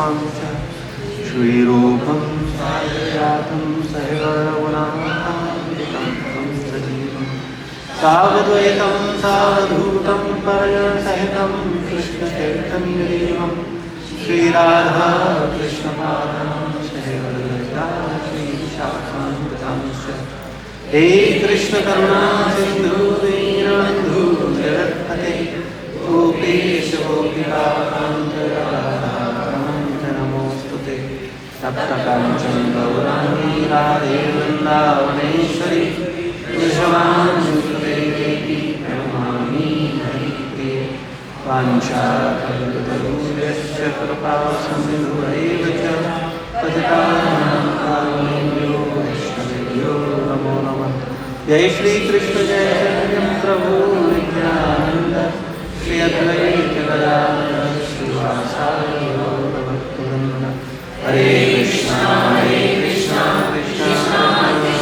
तमं च श्रीरूपं साग्रजातं सहगणरघुनाथान्वितं तं सजीवं सावद्वैतं सावधूतं परिजनसहितं कृष्णचैतन्यदेवं श्रीराधा कृष्णपादां सहगणललिता श्रीशाखान्वितांश्च हे कृष्ण करुणा सिंधु दीनबन्धु जगत्पते गोपेश गोपिकान्त राधाकान्त नमोस्तुते सप्तकाञ्चन गौराङ्गी राधे वृन्दावनेश्वरी वृषभानुसुते देवी प्रणमामि हरिप्रिये वाञ्छाकल्पतरुभ्यश्च कृपा सिन्धुभैव च पतितानां पावनेभ्यो वैष्णवेभ्यो नमो नमः। जय श्री कृष्ण जय जय प्रभु नित्यानंद श्री अद्वैत गदाधर श्रीवासादि गौरभक्तवृंद। हरे कृष्णा कृष्णा कृष्णा हरे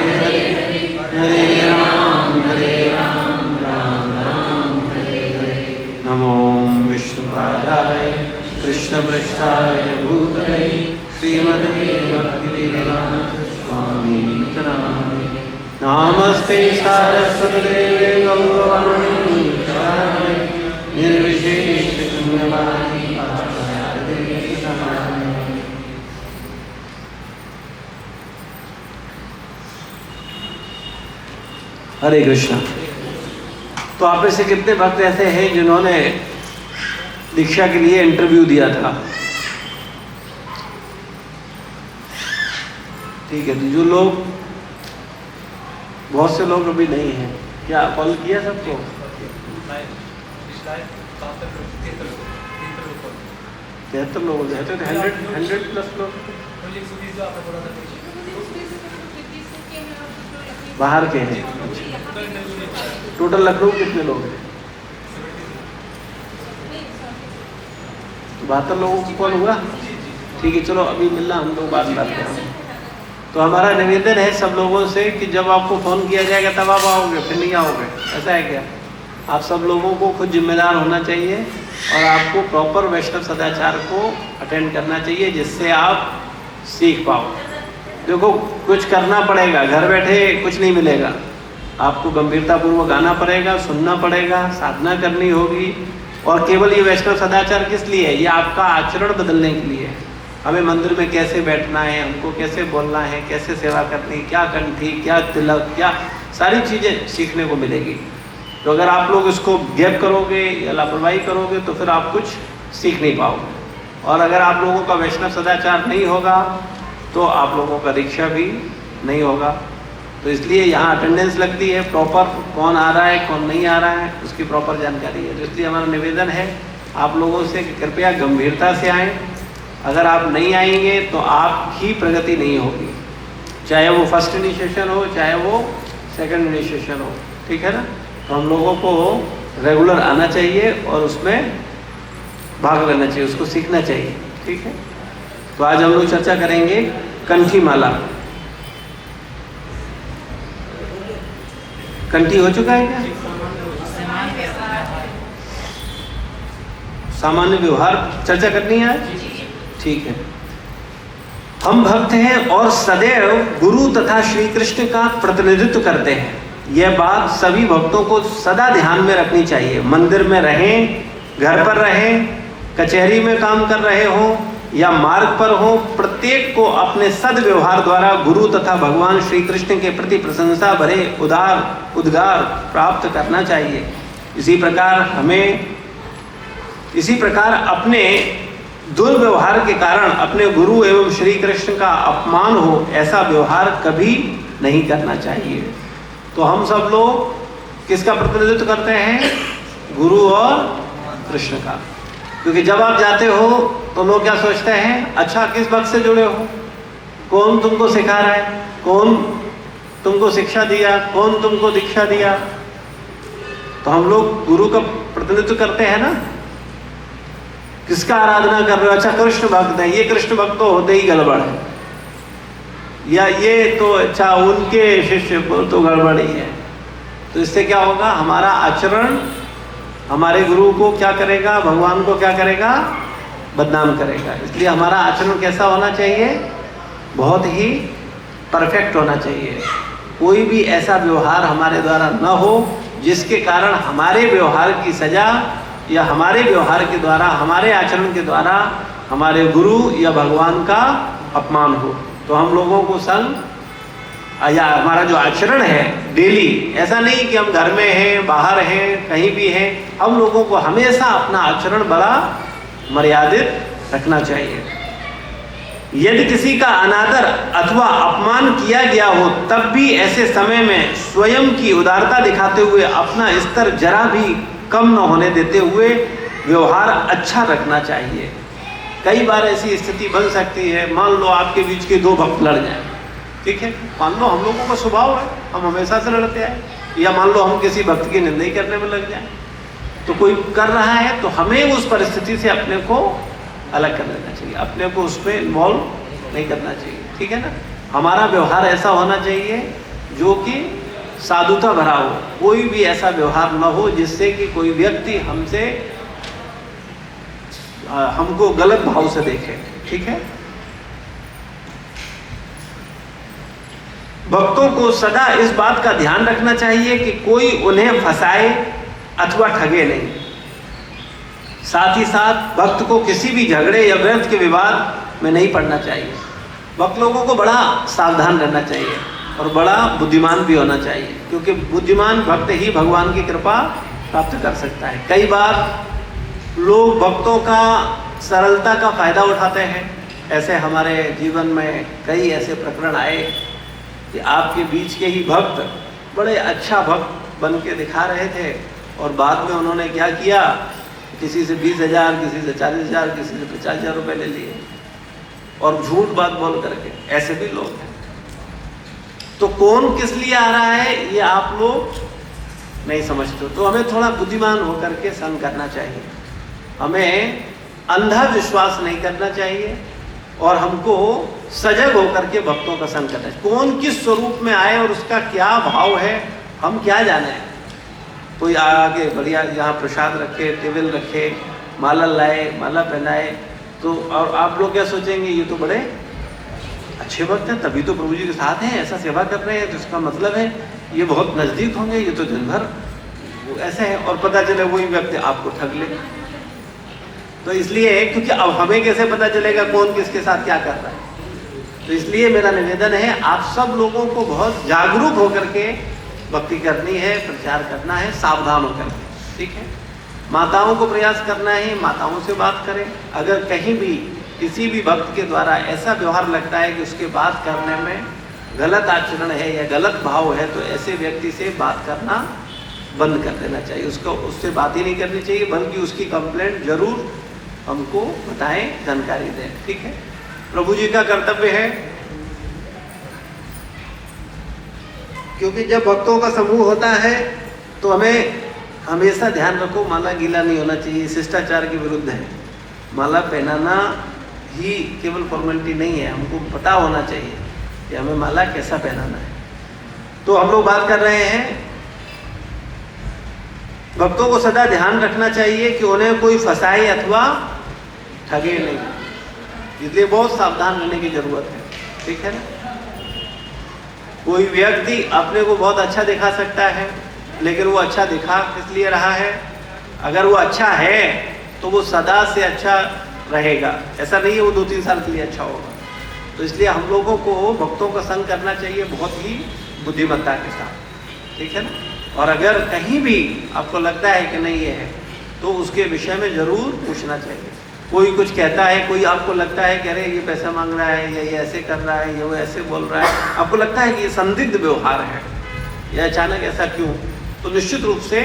हरे हरे राम राम राम हरे हरे। नमो विष्णुपादाय कृष्णपृष्ठाय भूतले श्रीमते भक्तिवेदांत स्वामी नमामि। नमस्ते सारस्वतदेवे गौरवाणी प्रचारिणे निर्विशेष शून्यवादी आचार्यदेवे नमामि। हरे कृष्णा। तो आप में से कितने भक्त ऐसे हैं जिन्होंने दीक्षा के लिए इंटरव्यू दिया था? ठीक है, तो जो लोग, बहुत से लोग अभी नहीं हैं, क्या कॉल किया सबको? 73 लोग हो जाते थे, 100 प्लस लोग बाहर के हैं। टोटल लखनऊ कितने लोग हैं? 72 लोगों को कॉल हुआ। ठीक है, चलो अभी मिलना, हम लोग बात करते हैं। तो हमारा निवेदन है सब लोगों से कि जब आपको फ़ोन किया जाएगा तब आप आओगे, फिर नहीं आओगे, ऐसा है क्या? आप सब लोगों को खुद जिम्मेदार होना चाहिए और आपको प्रॉपर वैष्णव सदाचार को अटेंड करना चाहिए, जिससे आप सीख पाओ। देखो, कुछ करना पड़ेगा, घर बैठे कुछ नहीं मिलेगा। आपको गंभीरतापूर्वक आना पड़ेगा, सुनना पड़ेगा, साधना करनी होगी। और केवल ये वैष्णव सदाचार किस लिए है? ये आपका आचरण बदलने के लिए है। हमें मंदिर में कैसे बैठना है, हमको कैसे बोलना है, कैसे सेवा करनी, क्या कंठी, क्या तिलक, क्या सारी चीज़ें सीखने को मिलेगी। तो अगर आप लोग इसको गैप करोगे या लापरवाही करोगे तो फिर आप कुछ सीख नहीं पाओगे। और अगर आप लोगों का वैष्णव सदाचार नहीं होगा तो आप लोगों का दीक्षा भी नहीं होगा। तो इसलिए यहाँ अटेंडेंस लगती है, प्रॉपर कौन आ रहा है कौन नहीं आ रहा है उसकी प्रॉपर जानकारी है। तो इसलिए हमारा निवेदन है आप लोगों से कि कृपया गंभीरता से आएँ। अगर आप नहीं आएंगे तो आपकी प्रगति नहीं होगी, चाहे वो फर्स्ट इनिशिएशन हो चाहे वो सेकंड इनिशिएशन हो। ठीक है ना? तो हम लोगों को रेगुलर आना चाहिए और उसमें भाग लेना चाहिए, उसको सीखना चाहिए। ठीक है, तो आज हम लोग चर्चा करेंगे कंठी माला। कंठी हो चुका है क्या? सामान्य व्यवहार चर्चा करनी है आज। ठीक है, हम भक्त हैं और सदैव गुरु तथा श्री कृष्ण का प्रतिनिधित्व करते हैं। यह बात सभी भक्तों को सदा ध्यान में रखनी चाहिए। मंदिर में रहें, घर पर रहें, कचहरी में काम कर रहे हो या मार्ग पर हो, प्रत्येक को अपने सद्व्यवहार द्वारा गुरु तथा भगवान श्री कृष्ण के प्रति प्रशंसा भरे उद्गार प्राप्त करना चाहिए। इसी प्रकार अपने दुर्व्यवहार के कारण अपने गुरु एवं श्री कृष्ण का अपमान हो, ऐसा व्यवहार कभी नहीं करना चाहिए। तो हम सब लोग किसका प्रतिनिधित्व करते हैं? गुरु और कृष्ण का। क्योंकि जब आप जाते हो तो लोग क्या सोचते हैं, अच्छा किस भक्त से जुड़े हो, कौन तुमको सिखा रहा है, कौन तुमको शिक्षा दिया, कौन तुमको दीक्षा दिया। तो हम लोग गुरु का प्रतिनिधित्व करते हैं ना, किसका आराधना कर रहे हो? अच्छा कृष्ण भक्त है, ये कृष्ण भक्त तो होते ही गड़बड़ है, या ये तो अच्छा उनके शिष्य तो गड़बड़ ही है। तो इससे क्या होगा? हमारा आचरण हमारे गुरु को क्या करेगा, भगवान को क्या करेगा? बदनाम करेगा। इसलिए हमारा आचरण कैसा होना चाहिए? बहुत ही परफेक्ट होना चाहिए। कोई भी ऐसा व्यवहार हमारे द्वारा न हो जिसके कारण हमारे व्यवहार की सजा या हमारे व्यवहार के द्वारा, हमारे आचरण के द्वारा हमारे गुरु या भगवान का अपमान हो। तो हम लोगों को संग या हमारा जो आचरण है डेली, ऐसा नहीं कि हम घर में हैं, बाहर हैं, कहीं भी हैं, हम लोगों को हमेशा अपना आचरण बड़ा मर्यादित रखना चाहिए। यदि किसी का अनादर अथवा अपमान किया गया हो तब भी ऐसे समय में स्वयं की उदारता दिखाते हुए अपना स्तर जरा भी कम न होने देते हुए व्यवहार अच्छा रखना चाहिए। कई बार ऐसी स्थिति बन सकती है, मान लो आपके बीच के दो भक्त लड़ जाएं, ठीक है, मान लो हम लोगों का स्वभाव है, हम हमेशा से लड़ते आए, या मान लो हम किसी भक्त की निंदा ही करने में लग जाए, तो कोई कर रहा है तो हमें उस परिस्थिति से अपने को अलग कर लेना चाहिए, अपने को उसमें इन्वॉल्व नहीं करना चाहिए, ठीक है ना। हमारा व्यवहार ऐसा होना चाहिए जो कि साधुता भरा हो, कोई भी ऐसा व्यवहार न हो जिससे कि कोई व्यक्ति हमको गलत भाव से देखे, ठीक है। भक्तों को सदा इस बात का ध्यान रखना चाहिए कि कोई उन्हें फंसाए अथवा ठगे नहीं। साथ ही साथ भक्त को किसी भी झगड़े या व्यर्थ के विवाद में नहीं पड़ना चाहिए। भक्त लोगों को बड़ा सावधान रहना चाहिए और बड़ा बुद्धिमान भी होना चाहिए, क्योंकि बुद्धिमान भक्त ही भगवान की कृपा प्राप्त कर सकता है। कई बार लोग भक्तों का सरलता का फायदा उठाते हैं। ऐसे हमारे जीवन में कई ऐसे प्रकरण आए कि आपके बीच के ही भक्त बड़े अच्छा भक्त बन के दिखा रहे थे और बाद में उन्होंने क्या किया, किसी से 20,000, किसी से 40,000, किसी से 50,000 रुपये ले लिए और झूठ बात बोल करके। ऐसे भी लोग हैं। तो कौन किस लिए आ रहा है ये आप लोग नहीं समझते, तो हमें थोड़ा बुद्धिमान होकर के संग करना चाहिए। हमें अंधा विश्वास नहीं करना चाहिए और हमको सजग होकर के भक्तों का संग करना चाहिए। कौन किस स्वरूप में आए और उसका क्या भाव है हम क्या जाने। कोई आगे बढ़िया यहाँ प्रसाद रखे, टेबल रखे, माला लाए, माला पहनाए, तो और आप लोग क्या सोचेंगे, ये तो बड़े अच्छे भक्त हैं, तभी तो प्रभु जी के साथ हैं, ऐसा सेवा कर रहे हैं, तो इसका मतलब है ये बहुत नज़दीक होंगे, ये तो दिन भर वो ऐसे है। और पता चले वही व्यक्ति आपको ठग ले। तो इसलिए, क्योंकि अब हमें कैसे पता चलेगा कौन किसके साथ क्या कर रहा है, तो इसलिए मेरा निवेदन है आप सब लोगों को बहुत जागरूक होकर के भक्ति करनी है, प्रचार करना है, सावधान होकर के, ठीक है। माताओं को प्रयास करना है, माताओं से बात करें। अगर कहीं भी किसी भी भक्त के द्वारा ऐसा व्यवहार लगता है कि उसके बात करने में गलत आचरण है या गलत भाव है, तो ऐसे व्यक्ति से बात करना बंद कर देना चाहिए। उससे बात ही नहीं करनी चाहिए, बल्कि उसकी कंप्लेंट जरूर हमको बताएं, जानकारी दें, ठीक है। प्रभु जी का कर्तव्य है, क्योंकि जब भक्तों का समूह होता है तो हमें हमेशा ध्यान रखो, माला गीला नहीं होना चाहिए, शिष्टाचार के विरुद्ध है। माला पहनाना ही केवल फॉर्मेलिटी नहीं है, हमको पता होना चाहिए कि हमें माला कैसा पहनाना है। तो हम लोग बात कर रहे हैं, भक्तों को सदा ध्यान रखना चाहिए कि उन्हें कोई फंसाए अथवा ठगे नहीं, इसलिए बहुत सावधान रहने की जरूरत है, ठीक है ना। कोई व्यक्ति अपने को बहुत अच्छा दिखा सकता है, लेकिन वो अच्छा दिखा किस लिए रहा है? अगर वो अच्छा है तो वो सदा से अच्छा रहेगा, ऐसा नहीं है वो 2-3 साल के लिए अच्छा होगा। तो इसलिए हम लोगों को भक्तों का संग करना चाहिए बहुत ही बुद्धिमत्ता के साथ, ठीक है ना। और अगर कहीं भी आपको लगता है कि नहीं ये है, तो उसके विषय में ज़रूर पूछना चाहिए। कोई कुछ कहता है, कोई आपको लगता है कि अरे ये पैसा मांग रहा है, या ये ऐसे कर रहा है, या वो ऐसे बोल रहा है, आपको लगता है कि ये संदिग्ध व्यवहार है या अचानक ऐसा क्यों, तो निश्चित रूप से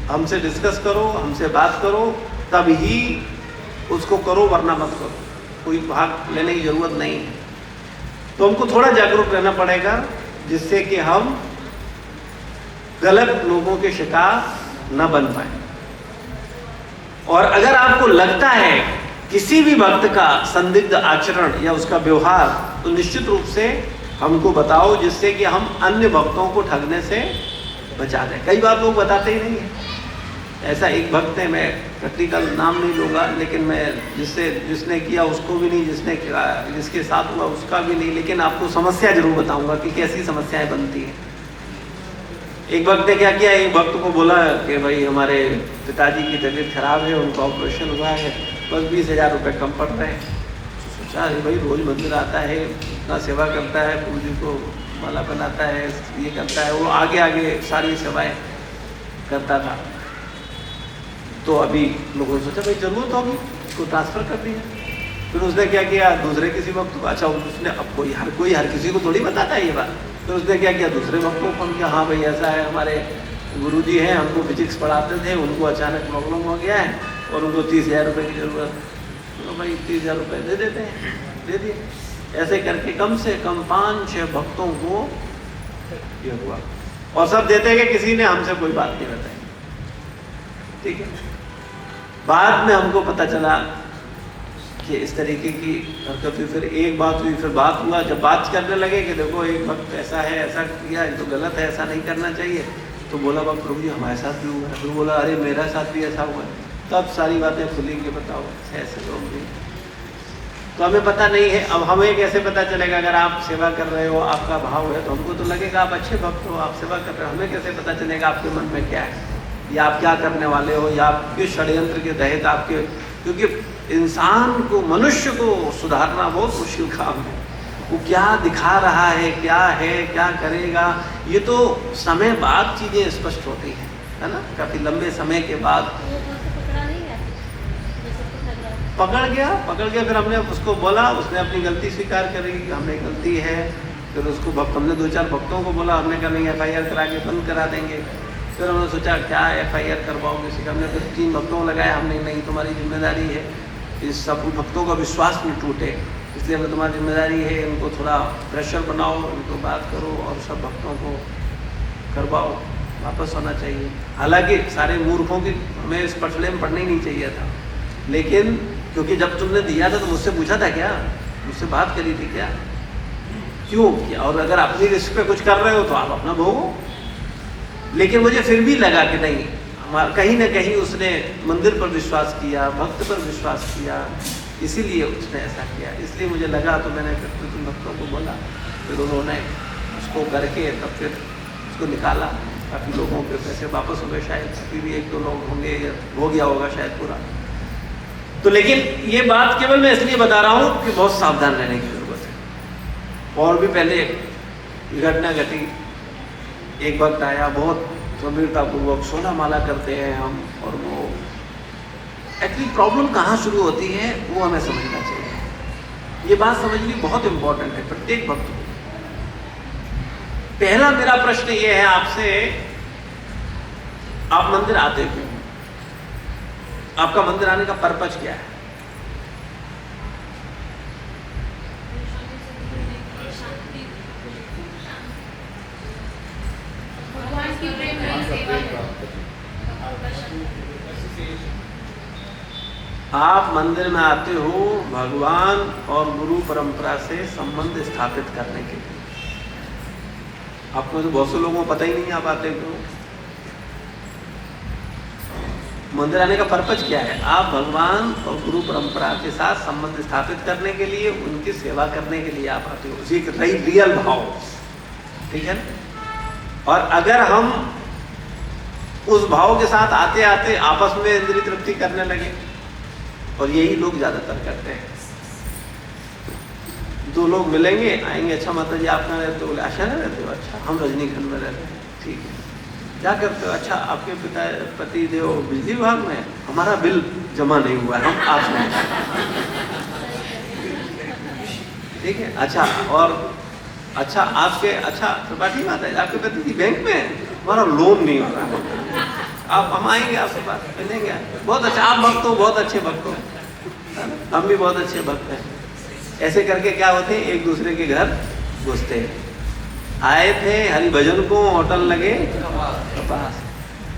हमसे डिस्कस करो, हमसे बात करो, तब ही उसको करो, वरना मत करो। कोई भाग लेने की जरूरत नहीं है। तो हमको थोड़ा जागरूक रहना पड़ेगा, जिससे कि हम गलत लोगों के शिकार न बन पाए। और अगर आपको लगता है किसी भी भक्त का संदिग्ध आचरण या उसका व्यवहार, तो निश्चित रूप से हमको बताओ, जिससे कि हम अन्य भक्तों को ठगने से बचा दें। कई बार लोग बताते ही नहीं है, ऐसा एक भक्त है, मैं प्रैक्टिकल नाम नहीं लूँगा, लेकिन मैं जिसने किया उसको भी नहीं, जिसके साथ हुआ उसका भी नहीं, लेकिन आपको समस्या जरूर बताऊंगा कि कैसी समस्याएं बनती हैं। एक भक्त ने क्या किया, एक भक्त को बोला कि भाई हमारे पिताजी की तबीयत खराब है, उनका ऑपरेशन हुआ है, बस 20,000 रुपये कम पड़ रहे हैं। सोचा अरे भाई रोज मंदिर आता है, इतना सेवा करता है, गुरु जी को माला बनाता है, ये करता है, वो आगे आगे सारी सेवाएं करता था। तो अभी लोगों ने सोचा भाई जरूरत होगी, उसको ट्रांसफ़र कर दिया। फिर उसने क्या किया, दूसरे किसी वक्त को, अच्छा उसने अब कोई हर किसी को थोड़ी बताता है ये बात, तो उसने क्या किया, दूसरे वक्त को फोन किया, हाँ भाई ऐसा है, हमारे गुरुजी हैं, हमको फिजिक्स पढ़ाते थे, उनको अचानक प्रॉब्लम हो गया है और उनको 30,000 रुपये की ज़रूरत, तो भाई 30,000 रुपये दे देते हैं, दे दिए। ऐसे करके कम से कम 5-6 भक्तों को ये हुआ, और सब देते कि किसी ने हमसे कोई बात नहीं बताई। ठीक है, बाद में हमको पता चला कि इस तरीके की हरकत हुई। फिर एक बात हुई, फिर बात हुआ, जब बात करने लगे कि देखो एक वक्त ऐसा है, ऐसा किया, ये तो गलत है, ऐसा नहीं करना चाहिए, तो बोला बाबा प्रभु जी हमारे साथ भी हुआ है। फिर बोला अरे मेरा साथ भी ऐसा हुआ है। तब सारी बातें खुलेंगे, बताओ ऐसे लोग भी तो हमें पता नहीं है। अब हमें कैसे पता चलेगा, अगर आप सेवा कर रहे हो, आपका भाव है, तो हमको तो लगेगा आप अच्छे भक्त हो, आप सेवा कर रहे हो। हमें कैसे पता चलेगा आपके मन में क्या है, या आप क्या करने वाले हो, या आप किस षड्यंत्र के तहत आपके, क्योंकि इंसान को, मनुष्य को सुधारना बहुत मुश्किल काम है। वो क्या दिखा रहा है, क्या करेगा, ये तो समय बाद चीज़ें स्पष्ट होती हैं, है ना। काफ़ी लंबे समय के बाद पकड़ गया। फिर हमने उसको बोला, उसने अपनी गलती स्वीकार करी कि हमने गलती है। फिर उसको हमने 2-4 भक्तों को बोला, हमने कहा नहीं FIR करा के बंद करा देंगे। फिर हमने सोचा क्या FIR करवाओगे, किसी का, हमने फिर 3 भक्तों लगाया, हमने नहीं तुम्हारी जिम्मेदारी है, इस सब भक्तों का विश्वास न टूटे, इसलिए हमें तुम्हारी जिम्मेदारी है, इनको थोड़ा प्रेशर बनाओ, उनको बात करो और सब भक्तों को करवाओ, वापस होना चाहिए। हालांकि सारे मूर्खों की हमें इस पटले में पढ़ना ही नहीं चाहिए था, लेकिन क्योंकि जब तुमने दिया था तो मुझसे पूछा था क्या, मुझसे बात करी थी क्या, क्यों किया, और अगर अपनी रिस्क पे कुछ कर रहे हो तो आप अपना भोगो। लेकिन मुझे फिर भी लगा कि नहीं, कहीं ना कहीं उसने मंदिर पर विश्वास किया, भक्त पर विश्वास किया, इसीलिए उसने ऐसा किया। इसलिए मुझे लगा, तो मैंने फिर उन भक्तों को बोला, फिर उन्होंने उसको करके तब फिर उसको निकाला। काफ़ी लोगों के पैसे वापस हो गए, शायद अभी भी 1-2 लोग होंगे, हो गया होगा शायद पूरा। तो लेकिन ये बात केवल मैं इसलिए बता रहा हूँ कि बहुत सावधान रहने की ज़रूरत है। और भी पहले ये घटना घटी, एक वक्त आया, बहुत गंभीरतापूर्वक सोना माला करते हैं हम, और वो एक्चुअली प्रॉब्लम कहाँ शुरू होती है वो हमें समझना चाहिए। ये बात समझनी बहुत इंपॉर्टेंट है प्रत्येक भक्त को। पहला मेरा प्रश्न ये है आपसे, आप मंदिर आते क्यों? आपका मंदिर आने का पर्पज क्या है? आप मंदिर में आते हो भगवान और गुरु परंपरा से संबंध स्थापित करने के लिए। आपको तो बहुत से लोगों को पता ही नहीं आप आते क्यों। मंदिर आने का पर्पज क्या है? आप भगवान और गुरु परंपरा के साथ संबंध स्थापित करने के लिए, उनकी सेवा करने के लिए आप आते हो, उसी रियल भाव, ठीक है ना। और अगर हम उस भाव के साथ आते आते आपस में इंद्रिय तृप्ति करने लगे, और यही लोग ज्यादातर करते हैं, 2 लोग मिलेंगे, आएंगे, अच्छा माता जी आप कहाँ रहते हो? बोले आशा नहीं रहते हो? अच्छा हम रजनीखंड में रहते हैं। ठीक है, क्या करते हो? अच्छा आपके पति देव बिजली विभाग में, हमारा बिल जमा नहीं हुआ है, हम आप ठीक है। अच्छा, और अच्छा आपके, अच्छा त्रिपाठी माता है, आपके पति जी बैंक में है, हमारा लोन नहीं हो रहा, आप हम आएंगे आपके पास, मिलेंगे। बहुत अच्छा, आप भक्त हो, बहुत अच्छे भक्त हो, हम भी बहुत अच्छे भक्त हैं। ऐसे करके क्या होते हैं, एक दूसरे के घर घुसते हैं। आए थे हरिभजन को, होटल लगे कपास।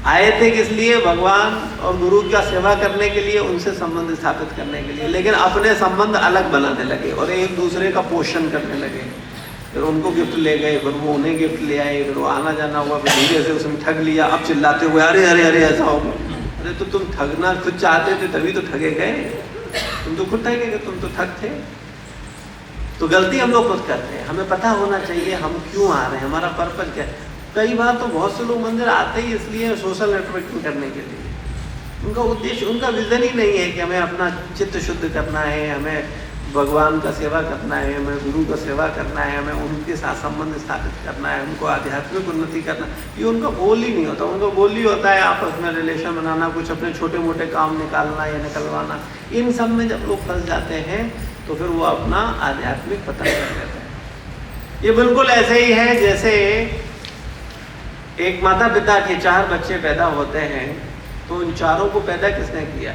आए थे किस लिए? भगवान और गुरु का सेवा करने के लिए, उनसे संबंध स्थापित करने के लिए। लेकिन अपने संबंध अलग बनाने लगे और एक दूसरे का पोषण करने लगे। फिर उनको गिफ्ट ले गए, फिर वो उन्हें गिफ्ट ले आए, फिर वो आना जाना हुआ, फिर धीरे से उसने ठग लिया। अब चिल्लाते हुए अरे अरे अरे ऐसा होगा, अरे तो तुम ठगना खुद चाहते थे तभी तो ठगे गए, तुम तो खुद ठगे गए, तुम तो ठग थे। तो गलती हम लोग खुद करते हैं। हमें पता होना चाहिए हम क्यों आ रहे हैं, हमारा पर्पज क्या है। कई बार तो बहुत से लोग मंदिर आते ही इसलिए सोशल नेटवर्किंग करने के लिए, उनका उद्देश्य, उनका विजन ही नहीं है कि हमें अपना चित्त शुद्ध करना है, हमें भगवान का सेवा करना है, हमें गुरु का सेवा करना है, हमें उनके साथ संबंध स्थापित करना है, उनको आध्यात्मिक उन्नति करना, ये उनका गोल ही नहीं होता। उनका गोल ही होता है आपस में रिलेशन बनाना, कुछ अपने छोटे मोटे काम निकालना या निकलवाना। इन सब में जब लोग फंस जाते हैं तो फिर वो अपना आध्यात्मिक पतन कर लेते हैं। ये बिल्कुल ऐसे ही है जैसे एक माता पिता के 4 बच्चे पैदा होते हैं, तो उन चारों को पैदा किसने किया?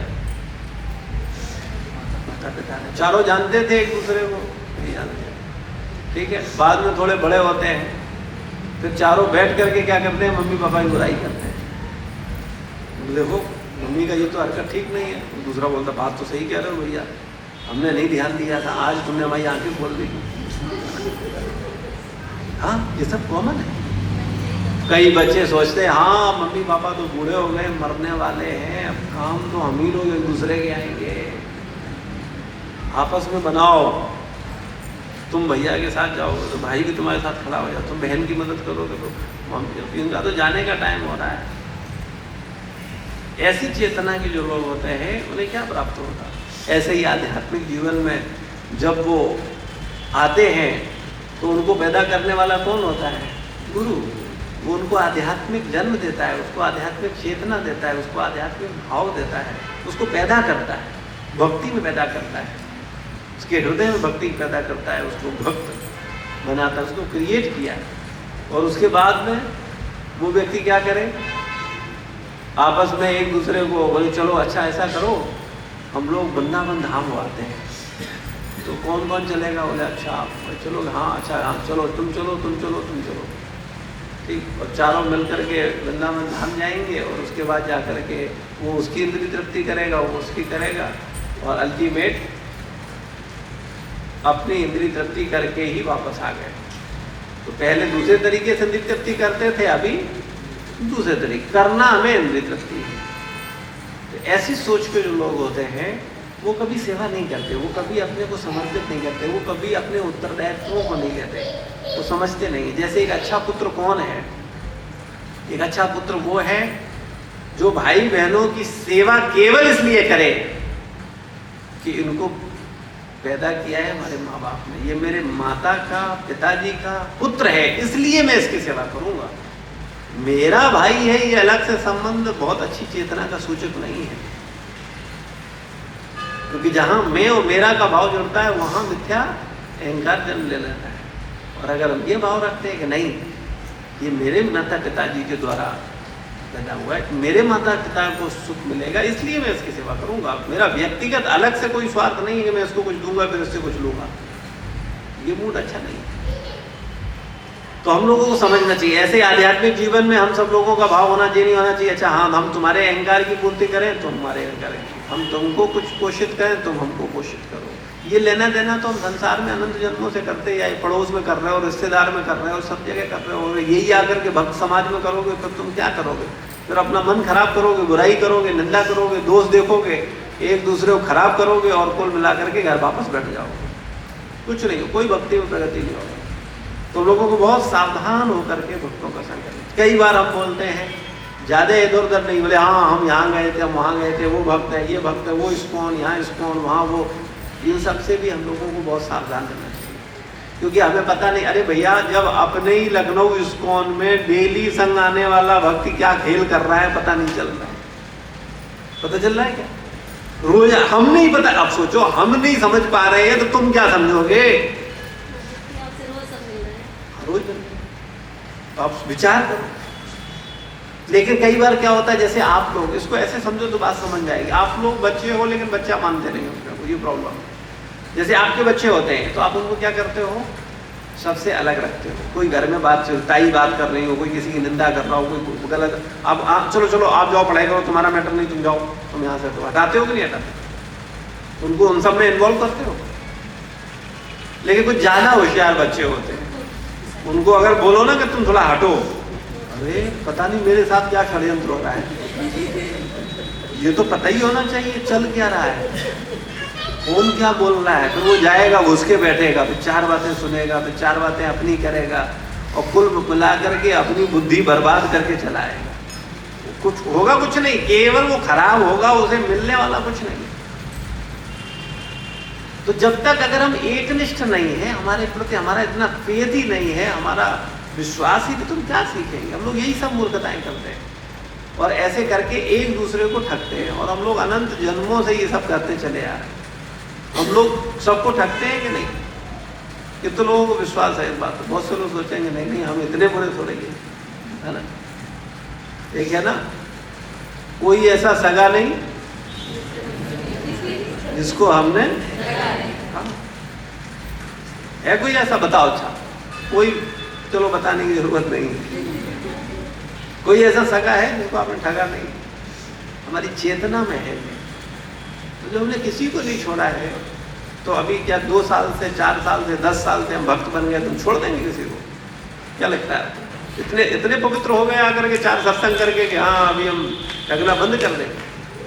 माता पिता ने। चारों जानते थे एक दूसरे को? नहीं जानते, ठीक है। बाद में थोड़े बड़े होते हैं, फिर चारों बैठ करके क्या करते हैं? मम्मी पापा की बुराई करते हैं। देखो मम्मी का ये तो हरकत ठीक नहीं है। दूसरा बोलता बात तो सही कह रहे हो भैया, हमने नहीं ध्यान दिया था, आज तुमने हमारी आंखें खोल दी। हाँ, ये सब कॉमन है। कई बच्चे सोचते हैं हाँ मम्मी पापा तो बूढ़े हो गए, मरने वाले हैं, अब काम तो हम ही लोग एक दूसरे के आएंगे, आपस में बनाओ। तुम भैया के साथ जाओगे तो भाई भी तुम्हारे साथ खड़ा हो जाओ, तुम बहन की मदद करोगे तो मम्मी, इनका तो जाने का टाइम हो रहा है। ऐसी चेतना के जो लोग होते हैं उन्हें क्या प्राप्त होता है? ऐसे ही आध्यात्मिक जीवन में जब वो आते हैं तो उनको पैदा करने वाला कौन होता है? गुरु। वो उनको आध्यात्मिक जन्म देता है, उसको आध्यात्मिक चेतना देता है, उसको आध्यात्मिक भाव देता है, उसको पैदा करता है, भक्ति में पैदा करता है, उसके हृदय में भक्ति पैदा करता है, उसको भक्त बनाता है, उसको क्रिएट किया है। और उसके बाद में वो व्यक्ति क्या करे? आपस में एक दूसरे को बोले चलो अच्छा ऐसा करो, हम लोग वृंदावन धाम आते हैं। तो कौन कौन चलेगा? बोले अच्छा चलो, हाँ अच्छा हाँ चलो, तुम चलो तुम चलो तुम चलो, ठीक। और चारों मिल करके वृंदावन धाम जाएंगे और उसके बाद जा करके वो उसकी इंद्रिय तृप्ति करेगा, वो उसकी करेगा, और अल्टीमेट अपनी इंद्रिय तृप्ति करके ही वापस आ गए। तो पहले दूसरे तरीके से इंद्रिय तृप्ति करते थे, अभी दूसरे तरीके करना हमें इंद्रिय तृप्ति है। तो ऐसी सोच के जो लोग होते हैं वो कभी सेवा नहीं करते, वो कभी अपने को समर्पित नहीं करते, वो कभी अपने उत्तरदायित्वों को नहीं लेते, वो समझते नहीं। जैसे एक अच्छा पुत्र कौन है? एक अच्छा पुत्र वो है जो भाई बहनों की सेवा केवल इसलिए करे कि इनको पैदा किया है हमारे माँ बाप ने, ये मेरे माता का पिताजी का पुत्र है, इसलिए मैं इसकी सेवा करूंगा। मेरा भाई है ये अलग से संबंध बहुत अच्छी चेतना का सूचक नहीं है, क्योंकि जहां मैं और मेरा का भाव जुड़ता है वहां मिथ्या अहंकार जन्म ले लेता है। और अगर हम ये भाव रखते हैं कि नहीं ये मेरे माता पिताजी के द्वारा पैदा हुआ है, मेरे माता पिता को सुख मिलेगा इसलिए मैं इसकी सेवा करूंगा, मेरा व्यक्तिगत अलग से कोई स्वार्थ नहीं है कि मैं इसको कुछ दूंगा फिर इससे कुछ लूंगा, ये मूड अच्छा नहीं है। तो हम लोगों को समझना चाहिए, ऐसे आध्यात्मिक जीवन में हम सब लोगों का भाव होना चाहिए, नहीं होना चाहिए अच्छा हाँ हम तुम्हारे अहंकार की पूर्ति करें तुम हमारे अहंकार की, हम तुमको कुछ पोषित करें तुम हमको पोषित करो। ये लेना देना तो हम संसार में अनंत जन्मों से करते ही आए, पड़ोस में कर रहे हो, रिश्तेदार में कर रहे हो, सब जगह कर रहे हो। यही आकर के भक्त समाज में करोगे फिर तुम क्या करोगे? फिर अपना मन खराब करोगे, बुराई करोगे, निंदा करोगे, दोष देखोगे, एक दूसरे को खराब करोगे और कुल मिला करके घर वापस बैठ जाओगे, कुछ नहीं हो, कोई भक्ति में प्रगति नहीं होगी। तो लोगों को बहुत सावधान होकर के भक्तों का संग करना। कई बार हम बोलते हैं ज़्यादा इधर उधर नहीं बोले, हाँ हम यहाँ गए थे, हम वहाँ गए थे, वो भक्त है, ये भक्त है, वो इस्कॉन, यहाँ इस्कॉन, वहाँ वो, इन सब से भी हम लोगों को बहुत सावधान रहना चाहिए, क्योंकि हमें पता नहीं, अरे भैया जब अपने ही लखनऊ इस्कॉन में डेली संग आने वाला भक्ति क्या खेल कर रहा है पता नहीं चल रहा है, पता चल रहा है क्या? रोज हम नहीं पता, अब सोचो हम नहीं समझ पा रहे हैं तो तुम क्या समझोगे? रोज तो आप विचार करो। लेकिन कई बार क्या होता है, जैसे आप लोग इसको ऐसे समझो तो बात समझ जाएगी, आप लोग बच्चे हो लेकिन बच्चा मानते नहीं हो, ये प्रॉब्लम है। जैसे आपके बच्चे होते हैं तो आप उनको क्या करते हो? सबसे अलग रखते हो। कोई घर में बात ताई बात कर रही हो, कोई किसी की निंदा कर रहा हो, कोई गलत, अब चलो चलो आप जाओ पढ़ाई करो, तुम्हारा मैटर नहीं, तुम जाओ, तुम यहाँ से, तो हटाते हो कि नहीं हटाते? उनको उन सब में इन्वॉल्व करते हो। लेकिन कुछ ज़्यादा होशियार बच्चे होते हैं, उनको अगर बोलो ना कि तुम थोड़ा हटो, अरे पता नहीं मेरे साथ क्या षड्यंत्र हो रहा है, ये तो पता ही होना चाहिए चल क्या रहा है, कौन क्या बोल रहा है। फिर वो जाएगा, वो उसके बैठेगा, फिर 4 बातें सुनेगा, फिर 4 बातें अपनी करेगा, और कुल मिला करके अपनी बुद्धि बर्बाद करके चलाएगा। कुछ होगा कुछ नहीं, केवल वो खराब होगा, उसे मिलने वाला कुछ नहीं। तो जब तक अगर हम एकनिष्ठ नहीं है, हमारे प्रति हमारा इतना फेथ ही नहीं है, हमारा विश्वास ही, तो तुम क्या सीखेंगे। हम लोग यही सब मूर्खताएं करते हैं और ऐसे करके एक दूसरे को ठगते हैं, और हम लोग अनंत जन्मों से ये सब करते चले आ रहे हैं। हम लोग सबको ठगते हैं कि नहीं? कितने लोगों को विश्वास है इस बात पर? बहुत से लोग सोचेंगे नहीं नहीं हम इतने बुरे थोड़े ही, है ना। एक है ना, कोई ऐसा सगा नहीं जिसको हमने, हाँ है कोई ऐसा? बताओ। अच्छा कोई, चलो बताने की जरूरत नहीं। कोई ऐसा सगा है जिसको आपने ठगा नहीं? हमारी चेतना में है। तो जब हमने किसी को नहीं छोड़ा है, तो अभी क्या 2 साल से 4 साल से 10 साल से हम भक्त बन गए, तुम छोड़ देंगे किसी को? क्या लगता है? इतने पवित्र हो गए आकर के 4 सत्संग करके कि हाँ अभी हम ठगना बंद कर देंगे?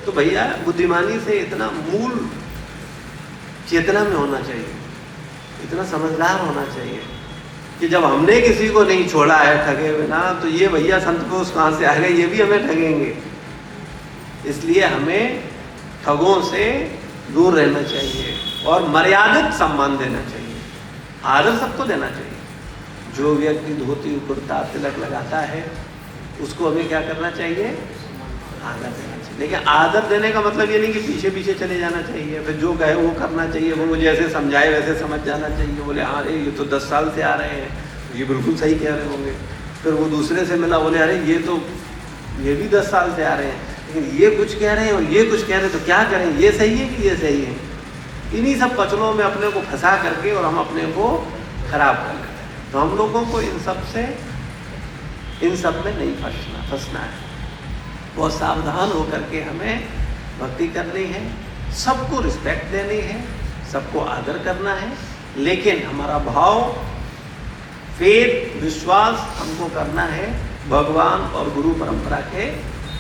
तो भैया बुद्धिमानी से इतना मूल चेतना में होना चाहिए, इतना समझदार होना चाहिए कि जब हमने किसी को नहीं छोड़ा है ठगे बिना, तो ये भैया संत पुरुष कहाँ से आ गए, ये भी हमें ठगेंगे। इसलिए हमें ठगों से दूर रहना चाहिए और मर्यादित सम्मान देना चाहिए, आदर सबको देना चाहिए। जो व्यक्ति धोती कुर्ता तिलक लगाता है उसको हमें क्या करना चाहिए? आदर देना चाहिए। लेकिन आदर देने का मतलब ये नहीं कि पीछे पीछे चले जाना चाहिए, फिर जो कहे वो करना चाहिए, वो मुझे ऐसे समझाए वैसे समझ जाना चाहिए। बोले हाँ अरे ये तो 10 साल से आ रहे हैं, ये बिल्कुल सही कह रहे होंगे। फिर वो दूसरे से मिला, बोले अरे ये भी 10 साल से आ रहे हैं, लेकिन ये कुछ कह रहे हैं और ये कुछ कह रहे हैं, तो क्या करें? ये सही है कि ये सही है? इन्हीं सब कचरों में अपने को फंसा करके और हम अपने को खराब कर लेते हैं। तो हम लोगों को इन सब में नहीं फंसना है। बहुत सावधान होकर के हमें भक्ति करनी है, सबको रिस्पेक्ट देनी है, सबको आदर करना है, लेकिन हमारा भाव, फेथ, विश्वास हमको करना है भगवान और गुरु परंपरा के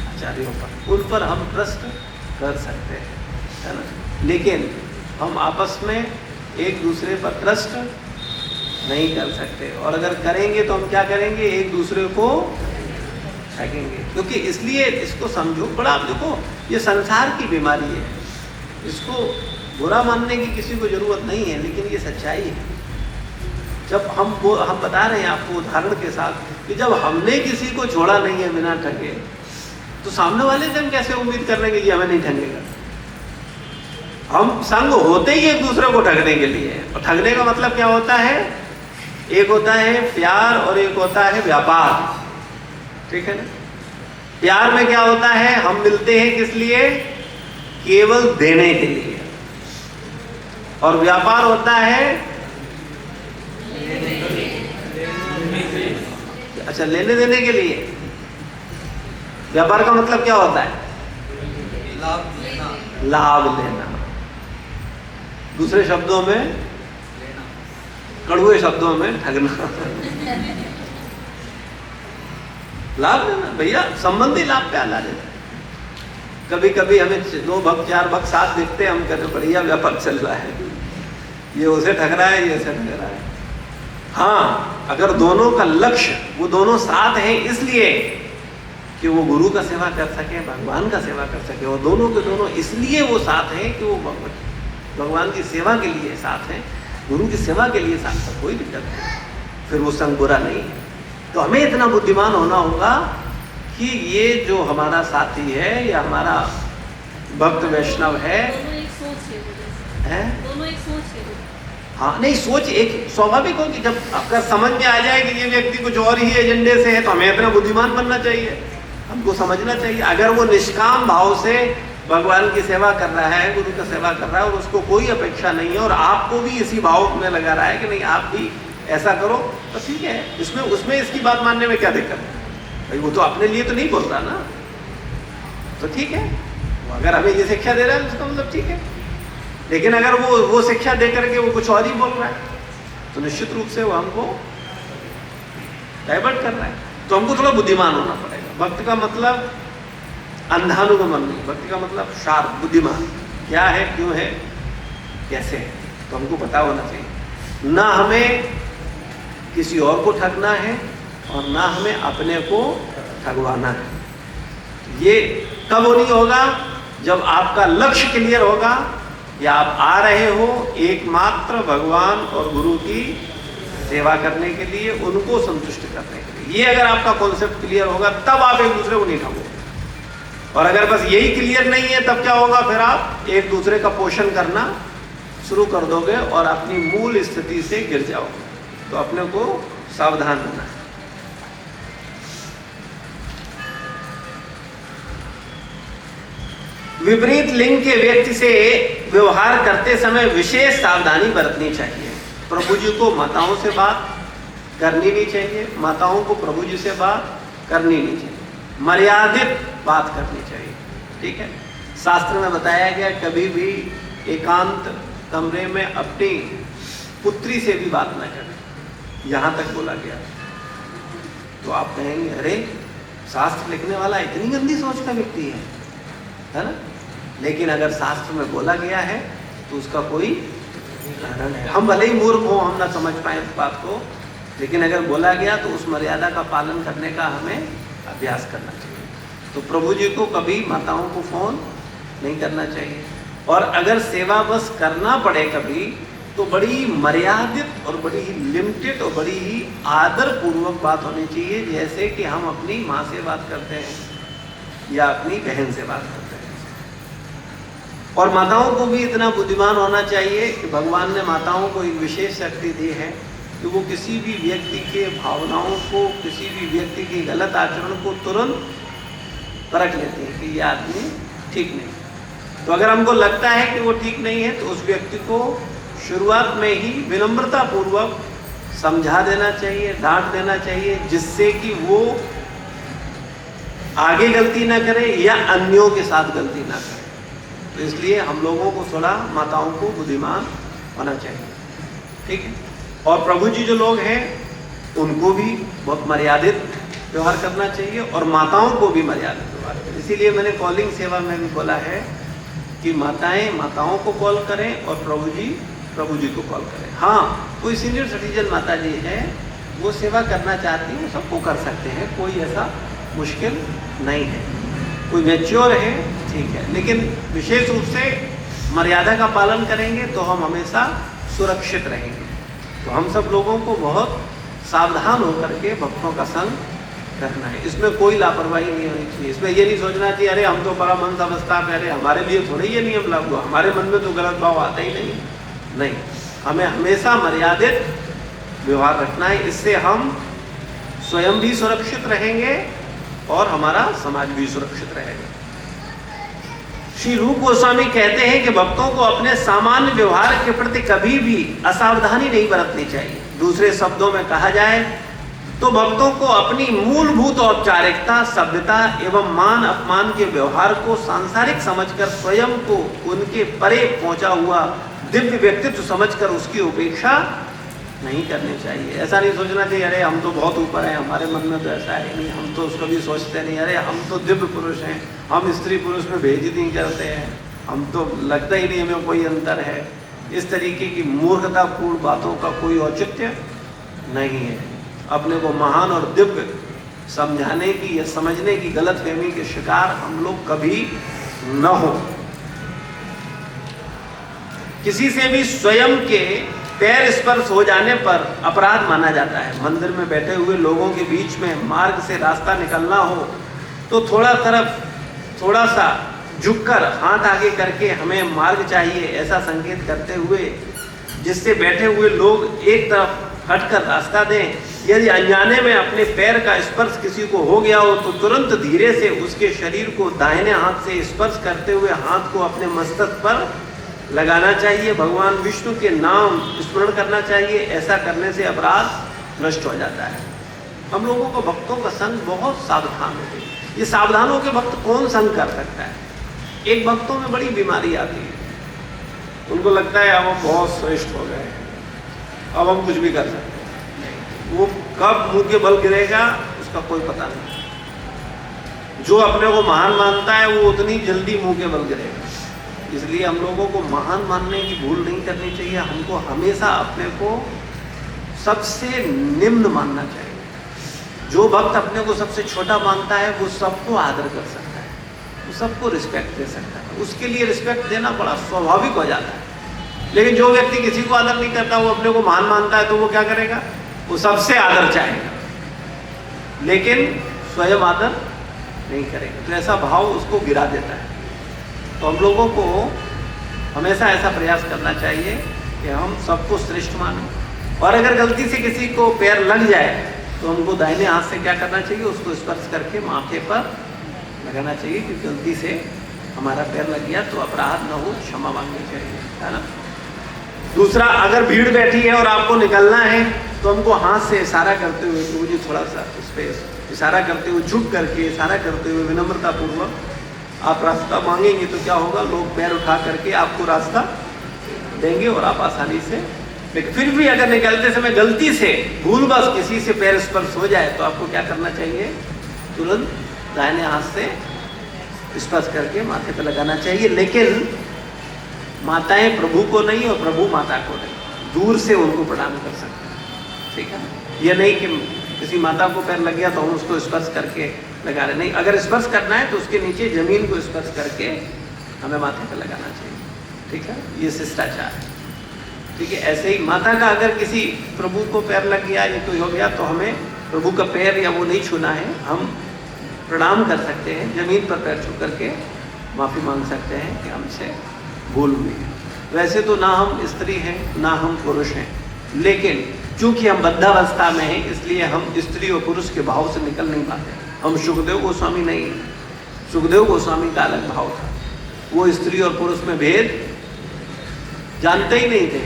आचार्यों पर। उन पर हम ट्रस्ट कर सकते हैं, है ना। लेकिन हम आपस में एक दूसरे पर ट्रस्ट नहीं कर सकते, और अगर करेंगे तो हम क्या करेंगे? एक दूसरे को ठगेंगे। क्योंकि इसलिए इसको समझो, बड़ा देखो ये संसार की बीमारी है, इसको बुरा मानने की किसी को जरूरत नहीं है, लेकिन ये सच्चाई है। जब हम बता रहे हैं आपको उदाहरण के साथ कि जब हमने किसी को छोड़ा नहीं है बिना ठगे, तो सामने वाले से हम कैसे उम्मीद कर रहे हैं कि ये हमें नहीं ठगेगा? हम संग होते ही एक दूसरे को ठगने के लिए। और ठगने का मतलब क्या होता है? एक होता है प्यार और एक होता है व्यापार, ठीक है ना। प्यार में क्या होता है? हम मिलते हैं किस लिए? केवल देने के लिए। और व्यापार होता है, अच्छा लेने देने के लिए। व्यापार का मतलब क्या होता है? लाभ लेना। दूसरे शब्दों में, कड़वे शब्दों में ठगना। लाभ लेना भैया, संबंधी लाभ पे ला देता है। कभी कभी हमें 2 भक्त 4 भक्त साथ दिखते हैं, हम कहते हैं बढ़िया व्यापार चल रहा है, ये उसे ठग रहा है, ये उसे ठग रहा है। हाँ अगर दोनों का लक्ष्य, वो दोनों साथ हैं इसलिए कि वो गुरु का सेवा कर सके, भगवान का सेवा कर सके, और दोनों के दोनों इसलिए वो साथ हैं कि वो भगवान की सेवा के लिए साथ हैं, गुरु की सेवा के लिए साथ हैं, कोई दिक्कत नहीं, फिर वो संग बुरा नहीं है। तो हमें इतना बुद्धिमान होना होगा कि ये जो हमारा साथी है या हमारा भक्त वैष्णव है, दोनों एक सोच है। हाँ नहीं, सोच एक स्वाभाविक हो कि जब अगर समझ में आ जाए कि ये व्यक्ति कुछ और ही एजेंडे से है, तो हमें इतना बुद्धिमान बनना चाहिए, हमको समझना चाहिए। अगर वो निष्काम भाव से भगवान की सेवा कर रहा है, गुरु का सेवा कर रहा है, और उसको कोई अपेक्षा नहीं है, और आपको भी इसी भाव में लगा रहा है कि नहीं आप भी ऐसा करो, तो ठीक है, इसमें उसमें इसकी बात मानने में क्या दिक्कत है भाई? वो तो अपने लिए तो नहीं बोल रहा ना, तो ठीक है। अगर हमें ये शिक्षा दे रहा है उसका मतलब ठीक है। लेकिन अगर वो शिक्षा दे करके वो कुछ और ही बोल रहा है, तो निश्चित रूप से वो हमको डाइवर्ट कर रहा है। तो हमको थोड़ा बुद्धिमान होना पड़ेगा। भक्त का मतलब अंधानुगमन नहीं, भक्ति का मतलब शार्प, बुद्धिमान, क्या है, क्यों है, कैसे है, तो हमको पता होना चाहिए। ना हमें किसी और को ठगना है और ना हमें अपने को ठगवाना है। ये कब नहीं होगा? जब आपका लक्ष्य क्लियर होगा या आप आ रहे हो एकमात्र भगवान और गुरु की सेवा करने के लिए, उनको संतुष्ट करने के लिए। ये अगर आपका कॉन्सेप्ट क्लियर होगा तब आप एक दूसरे को नहीं ठगोगे। और अगर बस यही क्लियर नहीं है तब क्या होगा? फिर आप एक दूसरे का पोषण करना शुरू कर दोगे और अपनी मूल स्थिति से गिर जाओगे। तो अपने को सावधान रहना है। विपरीत लिंग के व्यक्ति से व्यवहार करते समय विशेष सावधानी बरतनी चाहिए। प्रभु जी को माताओं से बात करनी नहीं चाहिए, माताओं को प्रभु जी से बात करनी नहीं चाहिए, मर्यादित बात करनी चाहिए। ठीक है, शास्त्र में बताया गया कभी भी एकांत कमरे में अपनी पुत्री से भी बात न करें, यहाँ तक बोला गया। तो आप कहेंगे अरे शास्त्र लिखने वाला इतनी गंदी सोच का व्यक्ति है ना? लेकिन अगर शास्त्र में बोला गया है तो उसका कोई कारण है। हम भले ही मूर्ख हो, हम ना समझ पाए इस बात को, लेकिन अगर बोला गया तो उस मर्यादा का पालन करने का हमें अभ्यास करना चाहिए। तो प्रभु जी को कभी माताओं को फोन नहीं करना चाहिए। और अगर सेवा बस करना पड़े कभी, तो बड़ी मर्यादित और बड़ी ही लिमिटेड और बड़ी ही आदर पूर्वक बात होनी चाहिए, जैसे कि हम अपनी माँ से बात करते हैं या अपनी बहन से बात करते हैं। और माताओं को भी इतना बुद्धिमान होना चाहिए कि भगवान ने माताओं को एक विशेष शक्ति दी है कि वो किसी भी व्यक्ति के भावनाओं को, किसी भी व्यक्ति के गलत आचरण को तुरंत परख लेती है कि ये आदमी ठीक नहीं। तो अगर हमको लगता है कि वो ठीक नहीं है तो उस व्यक्ति को शुरुआत में ही विनम्रता पूर्वक समझा देना चाहिए, डांट देना चाहिए, जिससे कि वो आगे गलती ना करे या अन्यों के साथ गलती ना करे। तो इसलिए हम लोगों को थोड़ा माताओं को बुद्धिमान होना चाहिए। ठीक है, और प्रभु जी जो लोग हैं उनको भी बहुत मर्यादित व्यवहार करना चाहिए और माताओं को भी मर्यादित व्यवहार करें। इसीलिए मैंने कॉलिंग सेवा में भी बोला है कि माताएं माताओं को कॉल करें और प्रभु जी को कॉल करें। हाँ, कोई सीनियर सिटीजन माता जी है, वो सेवा करना चाहती है, वो सबको कर सकते हैं, कोई ऐसा मुश्किल नहीं है। कोई मैच्योर है, ठीक है, लेकिन विशेष रूप से मर्यादा का पालन करेंगे तो हम हमेशा सुरक्षित रहेंगे। तो हम सब लोगों को बहुत सावधान होकर के भक्तों का संग करना है। इसमें कोई लापरवाही नहीं होनी चाहिए। इसमें ये नहीं सोचना चाहिए अरे हम तो बड़ा मन समझता है, अरे हमारे लिए थोड़ी ये नियम लागू, हमारे मन में तो गलत भाव आता ही नहीं। हमें हमेशा मर्यादित व्यवहार रखना है। इससे हम स्वयं भी सुरक्षित रहेंगे और हमारा समाज भी सुरक्षित रहेगा। श्री रूप गोस्वामी कहते हैं कि भक्तों को अपने सामान्य व्यवहार के प्रति कभी भी असावधानी नहीं बरतनी चाहिए। दूसरे शब्दों में कहा जाए तो भक्तों को अपनी मूलभूत औपचारिकता, सभ्यता एवं मान अपमान के व्यवहार को सांसारिक समझकर स्वयं को उनके परे पहुंचा हुआ दिव्य व्यक्तित्व समझकर उसकी उपेक्षा नहीं करनी चाहिए। ऐसा नहीं सोचना चाहिए अरे हम तो बहुत ऊपर हैं, हमारे मन में तो ऐसा है नहीं, हम तो उसको भी सोचते नहीं, अरे हम तो दिव्य पुरुष हैं, हम स्त्री पुरुष में भेद ही नहीं करते हैं, हम तो लगता ही नहीं हमें कोई अंतर है। इस तरीके की मूर्खतापूर्ण बातों का कोई औचित्य नहीं है। अपने को महान और दिव्य समझाने की या समझने की गलतफहमी के शिकार हम लोग कभी न हो। किसी से भी स्वयं के पैर स्पर्श हो जाने पर अपराध माना जाता है। मंदिर में बैठे हुए लोगों के बीच में मार्ग से रास्ता निकलना हो तो थोड़ा सा झुककर हाथ आगे करके हमें मार्ग चाहिए ऐसा संकेत करते हुए, जिससे बैठे हुए लोग एक तरफ हटकर रास्ता दें। यदि अनजाने में अपने पैर का स्पर्श किसी को हो गया हो तो तुरंत धीरे से उसके शरीर को दाहिने हाथ से स्पर्श करते हुए हाथ को अपने मस्तक पर लगाना चाहिए। भगवान विष्णु के नाम स्मरण करना चाहिए। ऐसा करने से अपराध नष्ट हो जाता है। हम लोगों को भक्तों का संग बहुत सावधान हो गई। ये सावधान हो के भक्त कौन संग कर सकता है? एक भक्तों में बड़ी बीमारी आती है, उनको लगता है अब हम बहुत श्रेष्ठ हो गए, अब हम कुछ भी कर सकते हैं। वो कब मुंह के बल गिरेगा उसका कोई पता नहीं। जो अपने को महान मानता है वो उतनी जल्दी मुंह के बल गिरेगा। इसलिए हम लोगों को महान मानने की भूल नहीं करनी चाहिए। हमको हमेशा अपने को सबसे निम्न मानना चाहिए। जो भक्त अपने को सबसे छोटा मानता है वो सबको आदर कर सकता है, वो सबको रिस्पेक्ट दे सकता है। उसके लिए रिस्पेक्ट देना बड़ा स्वाभाविक हो जाता है। लेकिन जो व्यक्ति किसी को आदर नहीं करता, वो अपने को महान मानता है, तो वो क्या करेगा? वो सबसे आदर चाहेगा, लेकिन स्वयं आदर नहीं करेगा। तो ऐसा भाव उसको गिरा देता है। तो हम लोगों को हमेशा ऐसा प्रयास करना चाहिए कि हम सबको श्रेष्ठ मानें। और अगर गलती से किसी को पैर लग जाए तो हमको दाहिने हाथ से क्या करना चाहिए? उसको स्पर्श करके माथे पर लगाना चाहिए, क्योंकि गलती से हमारा पैर लग गया तो अपराध न हो, क्षमा मांगनी चाहिए, है ना। दूसरा, अगर भीड़ बैठी है और आपको निकलना है तो हमको हाथ से इशारा करते हुए, तो मुझे थोड़ा सा स्पेस, इशारा करते हुए, झुक करके इशारा करते हुए विनम्रता पूर्वक आप रास्ता मांगेंगे तो क्या होगा? लोग पैर उठा करके आपको रास्ता देंगे और आप आसानी से। लेकिन फिर भी अगर निकलते समय गलती से भूलवश किसी से पैर स्पर्श हो जाए तो आपको क्या करना चाहिए? तुरंत दाहिने हाथ से स्पर्श करके माथे पर लगाना चाहिए। लेकिन माताएं प्रभु को नहीं और प्रभु माता को नहीं, दूर से उनको प्रणाम कर सकते हैं, ठीक है। यह नहीं कि किसी माता को पैर लग गया तो हम उसको स्पर्श करके लगा रहे, नहीं। अगर स्पर्श करना है तो उसके नीचे जमीन को स्पर्श करके हमें माथे पर लगाना चाहिए, ठीक है। ये शिष्टाचार है, ठीक है। ऐसे ही माता का अगर किसी प्रभु को पैर लग गया या कोई हो गया तो हमें प्रभु का पैर या वो नहीं छूना है, हम प्रणाम कर सकते हैं, जमीन पर पैर छू करके माफ़ी मांग सकते हैं कि हमसे भूल हुई है। वैसे तो ना हम स्त्री हैं ना हम पुरुष हैं, लेकिन चूंकि हम बद्धावस्था में हैं इसलिए हम स्त्री और पुरुष के भाव से निकल नहीं पाते। हम सुखदेव गोस्वामी नहीं, सुखदेव गोस्वामी का अलग भाव था, वो स्त्री और पुरुष में भेद जानते ही नहीं थे।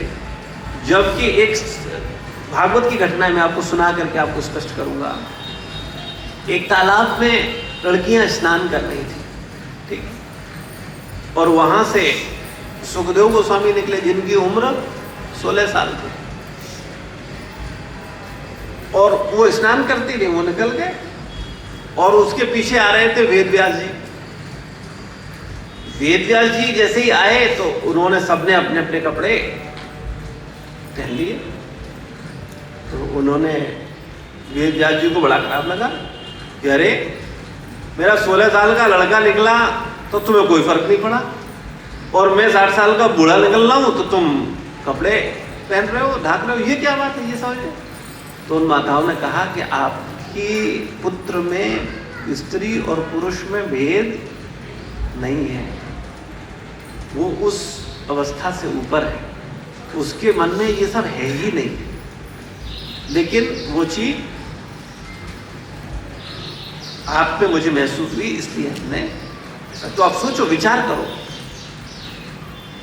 जबकि एक भागवत की घटना मैं आपको सुना करके आपको स्पष्ट करूंगा। एक तालाब में लड़कियां स्नान कर रही थी, ठीक, और वहां से सुखदेव गोस्वामी निकले जिनकी उम्र 16 साल थी, और वो स्नान करती रही, वो निकल गए और उसके पीछे आ रहे थे वेद व्यास जी। वेद व्यास जी जैसे ही आए तो उन्होंने सबने अपने अपने कपड़े पहन लिए। तो उन्होंने वेद व्यास जी को बड़ा खराब लगा कि अरे मेरा 16 साल का लड़का निकला तो तुम्हें कोई फर्क नहीं पड़ा, और मैं 60 साल का बूढ़ा निकल रहा हूं तो तुम कपड़े पहन रहे हो, ढाक रहे हो, ये क्या बात है, ये समझ। तो उन माताओं ने कहा कि आपकी पुत्र में स्त्री और पुरुष में भेद नहीं है, वो उस अवस्था से ऊपर है, उसके मन में ये सब है ही नहीं। लेकिन वो चीज आप पे मुझे महसूस हुई, इसलिए हमने। तो आप सोचो, विचार करो।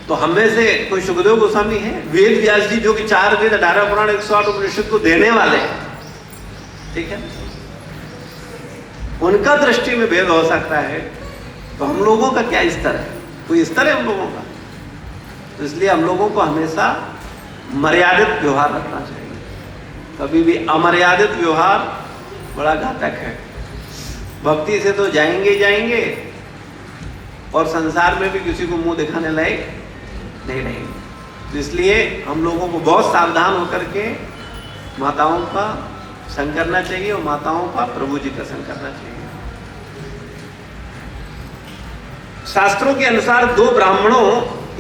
तो हम में से कोई सुखदेव गोस्वामी है? वेद व्यास जी जो कि 4 वेद 18 पुराण 108 उपनिषद को देने वाले हैं, ठीक है, उनका दृष्टि में भेद हो सकता है, तो हम लोगों का क्या स्तर है? कोई स्तर है हम लोगों का? तो इसलिए हम लोगों को हमेशा मर्यादित व्यवहार रखना चाहिए। कभी भी अमर्यादित व्यवहार बड़ा घातक है। भक्ति से तो जाएंगे ही जाएंगे और संसार में भी किसी को मुंह दिखाने लायक नहीं रहेंगे। तो इसलिए हम लोगों को बहुत सावधान होकर के माताओं का संग करना चाहिए और माताओं का प्रभु जी का संग करना चाहिए। शास्त्रों के अनुसार 2 ब्राह्मणों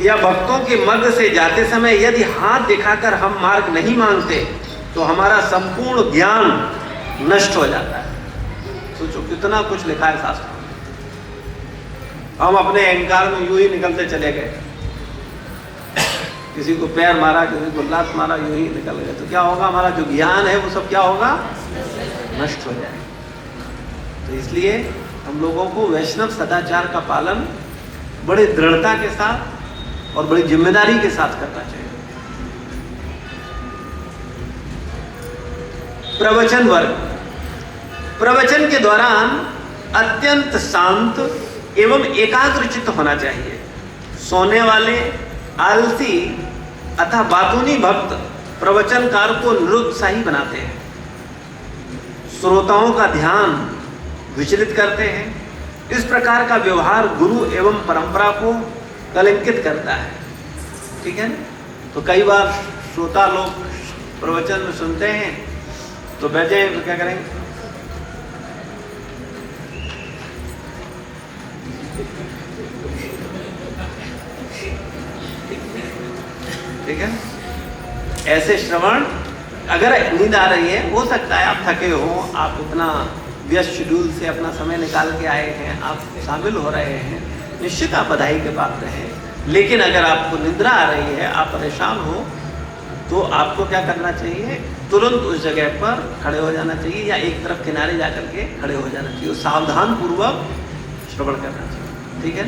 या भक्तों के मध्य से जाते समय यदि हाथ दिखाकर हम मार्ग नहीं मांगते तो हमारा संपूर्ण ज्ञान नष्ट हो जाता है। सोचो कितना कुछ लिखा है शास्त्रों में। हम अपने अहंकार में यूं ही निकलते चले गए, किसी को पैर मारा, किसी को लात मारा, यूं ही निकल गए, तो क्या होगा? हमारा जो ज्ञान है वो सब क्या होगा? नष्ट हो जाएगा। तो इसलिए हम लोगों को वैष्णव सदाचार का पालन बड़े दृढ़ता के साथ और बड़ी जिम्मेदारी के साथ करना चाहिए। प्रवचन वर्ग। प्रवचन के दौरान अत्यंत शांत एवं एकाग्रचित्त होना चाहिए। सोने वाले, आलसी अथवा बातूनी भक्त प्रवचनकार को निरुत्साही बनाते हैं, श्रोताओं का ध्यान विचलित करते हैं इस प्रकार का व्यवहार गुरु एवं परंपरा को कलंकित करता है। ठीक है ना? तो कई बार श्रोता लोग प्रवचन में सुनते हैं तो बैठे हैं तो क्या करेंगे, ठीक है? ऐसे श्रवण, अगर नींद आ रही है, हो सकता है आप थके हो, आप इतना व्यस्त शेड्यूल से अपना समय निकाल के आए हैं, आप शामिल हो रहे हैं, निश्चित आप बधाई के पात्र हैं। लेकिन अगर आपको निद्रा आ रही है, आप परेशान हो, तो आपको क्या करना चाहिए, तुरंत उस जगह पर खड़े हो जाना चाहिए या एक तरफ किनारे जाकर के खड़े हो जाना चाहिए, सावधान पूर्वक श्रवण करना चाहिए। ठीक है?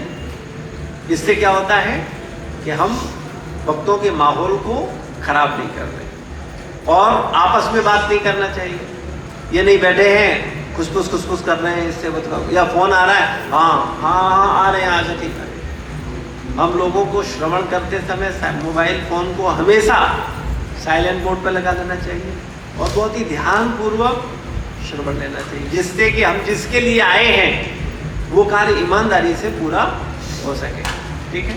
इससे क्या होता है कि हम भक्तों के माहौल को खराब नहीं कर रहे। और आपस में बात नहीं करना चाहिए, ये नहीं बैठे हैं खुसफुस कर रहे हैं, इससे बताओ, या फोन आ रहा है, हाँ आ रहे हैं, आज ठीक है। हम लोगों को श्रवण करते समय मोबाइल फोन को हमेशा साइलेंट मोड पर लगा देना चाहिए और बहुत ही ध्यान पूर्वक श्रवण लेना चाहिए, जिससे कि हम जिसके लिए आए हैं वो कार्य ईमानदारी से पूरा हो सके। ठीक है?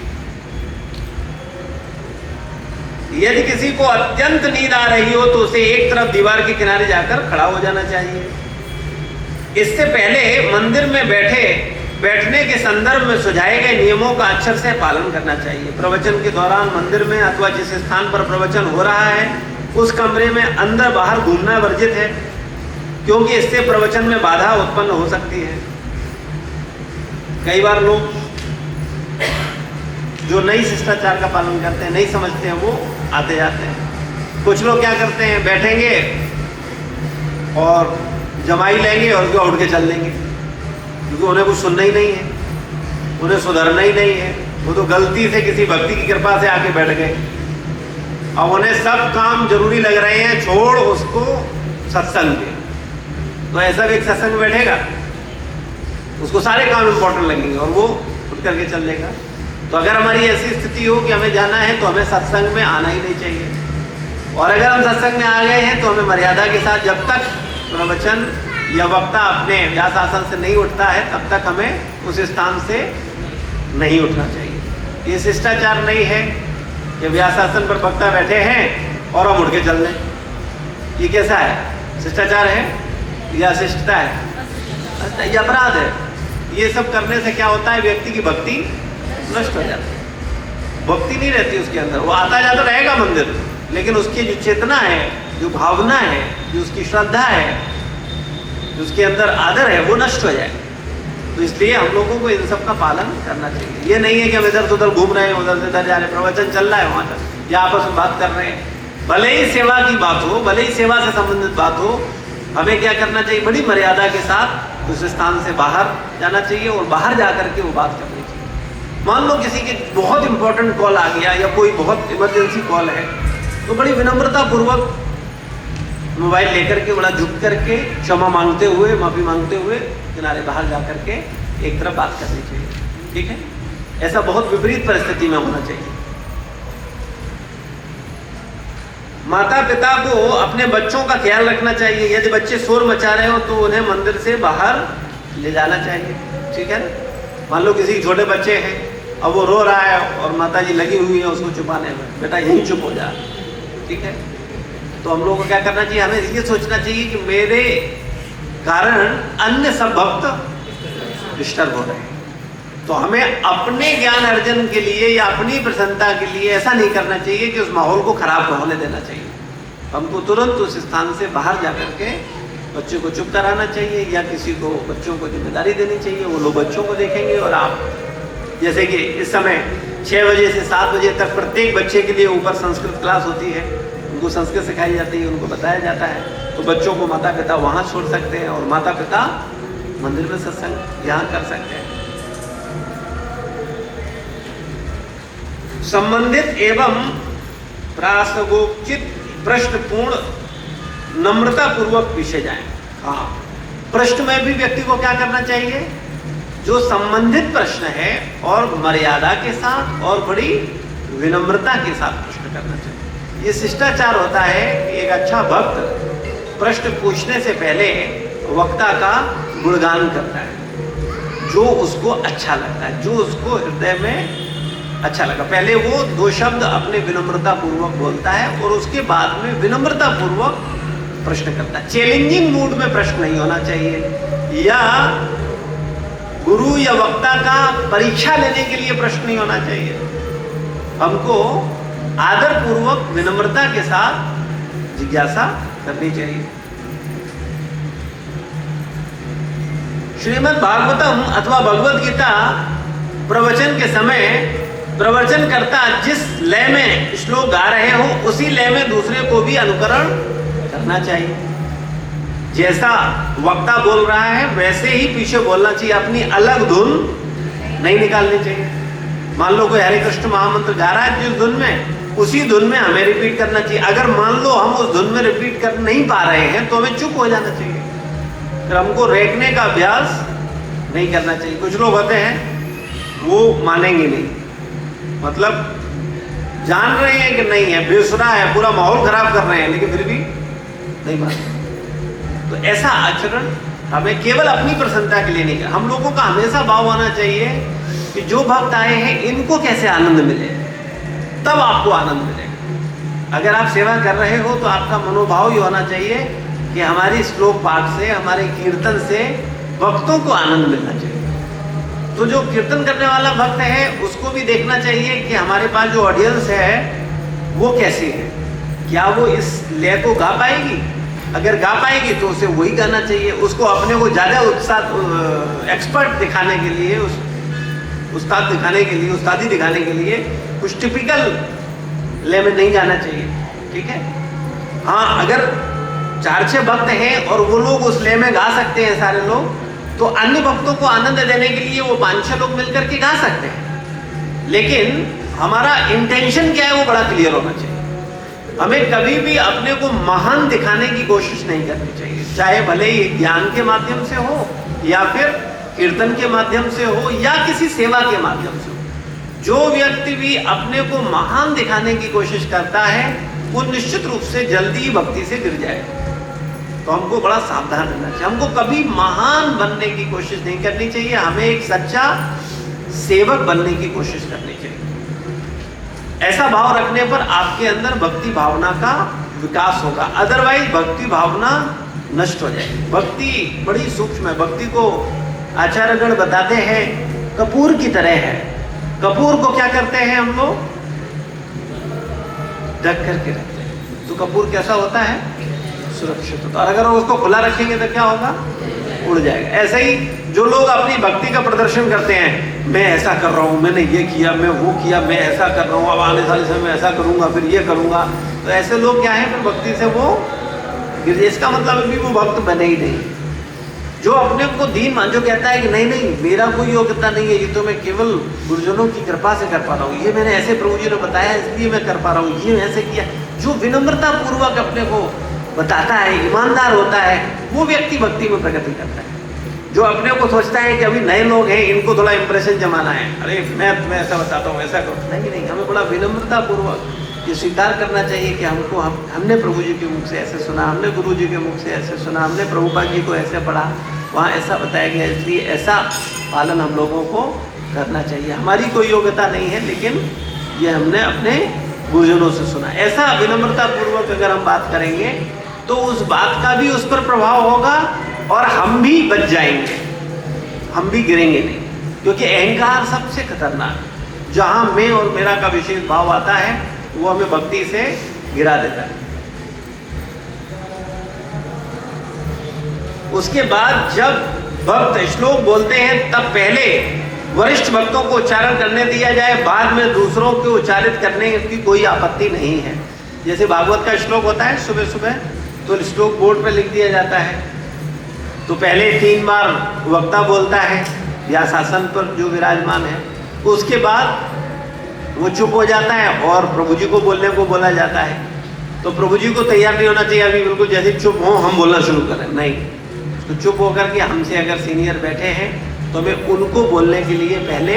यदि किसी को अत्यंत नींद आ रही हो तो उसे एक तरफ दीवार के किनारे जाकर खड़ा हो जाना चाहिए। इससे पहले मंदिर में बैठने के संदर्भ में सुझाए गए नियमों का अक्षर से पालन करना चाहिए। प्रवचन के दौरान मंदिर में अथवा जिस स्थान पर प्रवचन हो रहा है उस कमरे में अंदर बाहर घूमना वर्जित है, क्योंकि इससे प्रवचन में बाधा उत्पन्न हो सकती है। कई बार लोग जो नई शिष्टाचार का पालन करते हैं, नहीं समझते हैं, वो आते जाते हैं। कुछ लोग क्या करते हैं, बैठेंगे और जमाई लेंगे और उसको उठ के चल देंगे, क्योंकि उन्हें कुछ सुनना ही नहीं है, उन्हें सुधरना ही नहीं है। वो तो गलती से किसी भक्ति की कृपा से आके बैठ गए, अब उन्हें सब काम जरूरी लग रहे हैं, छोड़ उसको सत्संग के। तो ऐसा भी एक सत्संग में बैठेगा, उसको सारे काम इंपॉर्टेंट लगेंगे और वो उठ करके चल देगा। तो अगर हमारी ऐसी स्थिति हो कि हमें जाना है तो हमें सत्संग में आना ही नहीं चाहिए। और अगर हम सत्संग में आ गए हैं तो हमें मर्यादा के साथ, जब तक प्रवचन या वक्ता अपने व्यास आसन से नहीं उठता है तब तक हमें उस स्थान से नहीं उठना चाहिए। ये शिष्टाचार नहीं है कि व्यास आसन पर वक्ता बैठे हैं और हम उठ के चल दें। ये कैसा है, शिष्टाचार है या शिष्टता है? ये अपराध है। ये सब करने से क्या होता है, व्यक्ति की भक्ति नष्ट हो जाती है, भक्ति नहीं रहती उसके अंदर। वो आता जाता रहेगा मंदिर, लेकिन उसकी जो चेतना है, जो भावना है, जो उसकी श्रद्धा है, जो उसके अंदर आदर है, वो नष्ट हो जाए। तो इसलिए हम लोगों को इन सब का पालन करना चाहिए। ये नहीं है कि हम इधर से उधर घूम रहे हैं, उधर से इधर जा रहे हैं, प्रवचन चल रहा है वहाँ तक, या आपस में बात कर रहे हैं। भले ही सेवा की बात हो, भले ही सेवा से संबंधित बात हो, हमें क्या करना चाहिए, बड़ी मर्यादा के साथ उस स्थान से बाहर जाना चाहिए और बाहर जा करके वो बात करनी चाहिए। मान लो किसी की बहुत इंपॉर्टेंट कॉल आ गया या कोई बहुत इमरजेंसी कॉल है, तो बड़ी विनम्रता पूर्वक मोबाइल लेकर के, बड़ा झुक करके, क्षमा मांगते हुए, माफी मांगते हुए किनारे बाहर जा करके एक तरफ बात करनी चाहिए। ठीक है? ऐसा बहुत विपरीत परिस्थिति में होना चाहिए। माता पिता को अपने बच्चों का ख्याल रखना चाहिए। यदि बच्चे शोर मचा रहे हो तो उन्हें मंदिर से बाहर ले जाना चाहिए। ठीक है? मान लो किसी छोटे बच्चे हैं, अब वो रो रहा है और माता जी लगी हुई है उसको छुपाने में, बेटा यहीं चुप हो जा। ठीक है? तो हम लोगों को क्या करना चाहिए, हमें ये सोचना चाहिए कि मेरे कारण अन्य सब भक्त डिस्टर्ब हो रहे हैं। तो हमें अपने ज्ञान अर्जन के लिए या अपनी प्रसन्नता के लिए ऐसा नहीं करना चाहिए कि उस माहौल को खराब होने देना चाहिए। हमको तुरंत उस स्थान से बाहर जा करके बच्चों को चुप कराना चाहिए, या किसी को बच्चों को जिम्मेदारी देनी चाहिए। वो लोग बच्चों को देखेंगे और आप, जैसे कि इस समय 6 बजे से 7 बजे तक प्रत्येक बच्चे के लिए ऊपर संस्कृत क्लास होती है, उनको संस्कृत सिखाई जाती है, उनको बताया जाता है। तो बच्चों को माता पिता वहाँ छोड़ सकते हैं और माता पिता मंदिर में सत्संग यहाँ कर सकते हैं। संबंधित एवं प्रासंगिक प्रश्नपूर्ण नम्रता पूर्वक पूछे जाएं। हाँ, प्रश्न में भी व्यक्ति को क्या करना चाहिए, जो संबंधित प्रश्न है और मर्यादा के साथ और बड़ी विनम्रता के साथ प्रश्न करना चाहिए। ये शिष्टाचार होता है कि एक अच्छा भक्त प्रश्न पूछने से पहले वक्ता का गुणगान करता है। जो उसको अच्छा लगता है, जो उसको हृदय में अच्छा लगा। पहले वो 2 शब्द अपने विनम्रता पूर्वक बोलता है और उसके बाद में विनम्रता पूर्वक प्रश्न करता है। चैलेंजिंग मूड में प्रश्न नहीं होना चाहिए, या गुरु या वक्ता का परीक्षा लेने के लिए प्रश्न नहीं होना चाहिए। हमको आदर पूर्वक विनम्रता के साथ जिज्ञासा करनी चाहिए। श्रीमद् भागवतम अथवा भगवद गीता प्रवचन के समय प्रवचन करता जिस लय में श्लोक गा रहे हो उसी लय में दूसरे को भी अनुकरण करना चाहिए। जैसा वक्ता बोल रहा है वैसे ही पीछे बोलना चाहिए, अपनी अलग धुन नहीं निकालनी चाहिए। मान लो कोई हरे कृष्ण महामंत्र गा रहा है जिस धुन में, उसी धुन में हमें रिपीट करना चाहिए। अगर मान लो हम उस धुन में रिपीट कर नहीं पा रहे हैं तो हमें चुप हो जाना चाहिए, फिर हमको रेखने का अभ्यास नहीं करना चाहिए। कुछ लोग होते हैं वो मानेंगे नहीं, मतलब जान रहे हैं कि नहीं है, बेसुरा है, पूरा माहौल खराब कर रहे हैं, लेकिन फिर भी नहीं मानते। तो ऐसा आचरण हमें केवल अपनी प्रसन्नता के लिए नहीं करना। हम लोगों का हमेशा भाव होना चाहिए कि जो भक्त आए हैं इनको कैसे आनंद मिले, तब आपको आनंद मिलेगा। अगर आप सेवा कर रहे हो तो आपका मनोभाव ही होना चाहिए कि हमारी श्लोक पाठ से, हमारे कीर्तन से भक्तों को आनंद मिलना चाहिए। तो जो कीर्तन करने वाला भक्त है उसको भी देखना चाहिए कि हमारे पास जो ऑडियंस है वो कैसी है, क्या वो इस लय को गा पाएगी। अगर गा पाएगी तो उसे वही गाना चाहिए। उसको अपने को ज़्यादा उत्साह एक्सपर्ट दिखाने के लिए, उस्ताद दिखाने के लिए, उस्तादी दिखाने के लिए कुछ टिपिकल लय में नहीं गाना चाहिए, ठीक है। हाँ, अगर 4-6 भक्त हैं और वो लोग उस लय में गा सकते हैं सारे लोग, तो अन्य भक्तों को आनंद देने के लिए वो 5-6 लोग मिलकर के गा सकते हैं। लेकिन हमारा इंटेंशन क्या है वो बड़ा क्लियर होना चाहिए। हमें कभी भी अपने को महान दिखाने की कोशिश नहीं करनी चाहिए, चाहे भले ही ज्ञान के माध्यम से हो या फिर कीर्तन के माध्यम से हो या किसी सेवा के माध्यम से हो। जो व्यक्ति भी अपने को महान दिखाने की कोशिश करता है वो निश्चित रूप से जल्दी ही भक्ति से गिर जाएगा। तो हमको बड़ा सावधान रहना चाहिए। हमको कभी महान बनने की कोशिश नहीं करनी चाहिए, हमें एक सच्चा सेवक बनने की कोशिश करनी चाहिए। ऐसा भाव रखने पर आपके अंदर भक्ति भावना का विकास होगा, अदरवाइज भक्ति भावना नष्ट हो जाएगी। भक्ति बड़ी सूक्ष्म है। भक्ति को आचार्यगण बताते हैं कपूर की तरह है। कपूर को क्या करते हैं हम लोग, ढक करके रखते हैं, तो कपूर कैसा होता है, सुरक्षित होता है। और अगर उसको खुला रखेंगे तो क्या होगा, उड़ जाएगा। ऐसे ही जो लोग अपनी भक्ति का प्रदर्शन करते हैं, मैं ऐसा कर रहा हूँ, मैंने ये किया, मैं वो किया, मैं ऐसा कर रहा हूँ, अब आने वाले समय ऐसा करूँगा, फिर ये करूँगा, तो ऐसे लोग क्या है, फिर भक्ति से वो गिर। इसका मतलब अभी वो भक्त बने ही नहीं। जो अपने को दीन मान, जो कहता है कि नहीं नहीं मेरा कोई योग्यता नहीं है, ये तो मैं केवल गुरुजनों की कृपा से कर पा रहा हूँ, ये मैंने ऐसे प्रभु जी ने बताया इसलिए मैं कर पा रहा हूँ, ये ऐसे किया, जो विनम्रता पूर्वक अपने को बताता है, ईमानदार होता है, वो व्यक्ति भक्ति में प्रगति करता है। जो अपने को सोचता है कि अभी नए लोग हैं, इनको थोड़ा इंप्रेशन जमाना है, अरे मैं तुम्हें ऐसा बताता हूँ, ऐसा करो, नहीं नहीं, हमें बड़ा विनम्रता पूर्वक ये स्वीकार करना चाहिए कि हमको हमने प्रभु जी के मुख से ऐसे सुना, हमने गुरु जी के मुख से ऐसे सुना, हमने प्रभुपाद जी को ऐसे पढ़ा, वहाँ ऐसा बताया गया, इसलिए ऐसा पालन हम लोगों को करना चाहिए। हमारी कोई योग्यता नहीं है, लेकिन ये हमने अपने गुरुजनों से सुना। ऐसा विनम्रता पूर्वक अगर हम बात करेंगे तो उस बात का भी उस पर प्रभाव होगा और हम भी बच जाएंगे, हम भी गिरेंगे नहीं। क्योंकि अहंकार सबसे खतरनाक, जहाँ मैं और मेरा का विशेष भाव आता है वो हमें भक्ति से गिरा देता है। उसके बाद जब भक्त श्लोक बोलते हैं तब पहले वरिष्ठ भक्तों को उच्चारण करने दिया जाए, बाद में दूसरों को उच्चारित करने की कोई आपत्ति नहीं है। जैसे भागवत का श्लोक होता है सुबह सुबह, तो श्लोक बोर्ड पर लिख दिया जाता है, तो पहले 3 बार वक्ता बोलता है या शासन पर जो विराजमान है, उसके बाद वो चुप हो जाता है और प्रभु जी को बोलने को बोला जाता है। तो प्रभु जी को तैयार नहीं होना चाहिए अभी बिल्कुल जैसे चुप हो हम बोलना शुरू करें, नहीं, तो चुप होकर के हमसे अगर सीनियर बैठे हैं तो हमें उनको बोलने के लिए पहले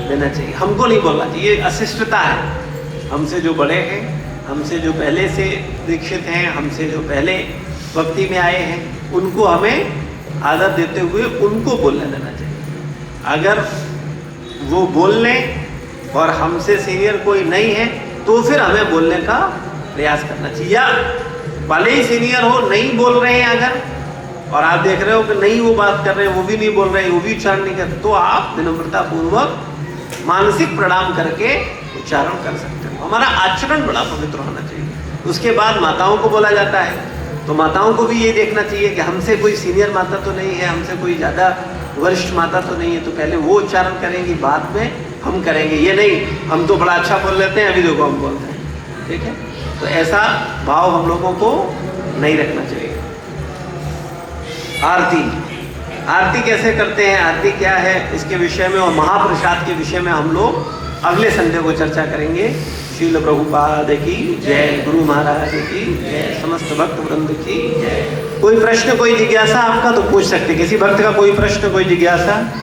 देना चाहिए, हमको नहीं बोलना चाहिए। ये अशिष्टता है। हमसे जो बड़े हैं, हमसे जो पहले से दीक्षित हैं, हमसे जो पहले भक्ति में आए हैं, उनको हमें आदर देते हुए उनको बोलने देना चाहिए। अगर वो बोल लें और हमसे सीनियर कोई नहीं है तो फिर हमें बोलने का प्रयास करना चाहिए। या भले ही सीनियर हो, नहीं बोल रहे हैं अगर, और आप देख रहे हो कि नहीं वो बात कर रहे हैं, वो भी नहीं बोल रहे हैं, वो भी उच्चारण नहीं करते, तो आप विनम्रता पूर्वक मानसिक प्रणाम करके उच्चारण कर सकते हो। हमारा आचरण बड़ा पवित्र होना चाहिए। उसके बाद माताओं को बोला जाता है, तो माताओं को भी ये देखना चाहिए कि हमसे कोई सीनियर माता तो नहीं है, हमसे कोई ज़्यादा वरिष्ठ माता तो नहीं है, तो पहले वो उच्चारण करेंगी, बाद में हम करेंगे। ये नहीं हम तो बड़ा अच्छा बोल लेते हैं, अभी देखो हम बोलते हैं, ठीक है। तो ऐसा भाव हम लोगों को नहीं रखना चाहिए। आरती, आरती कैसे करते हैं, आरती क्या है, इसके विषय में और महाप्रसाद के विषय में हम लोग अगले संडे को चर्चा करेंगे। श्रील प्रभुपाद की जय, गुरु महाराज की जय, समस्त भक्त वृंद की जय। कोई प्रश्न, कोई जिज्ञासा आपका तो पूछ सकते, किसी भक्त का कोई प्रश्न, कोई जिज्ञासा?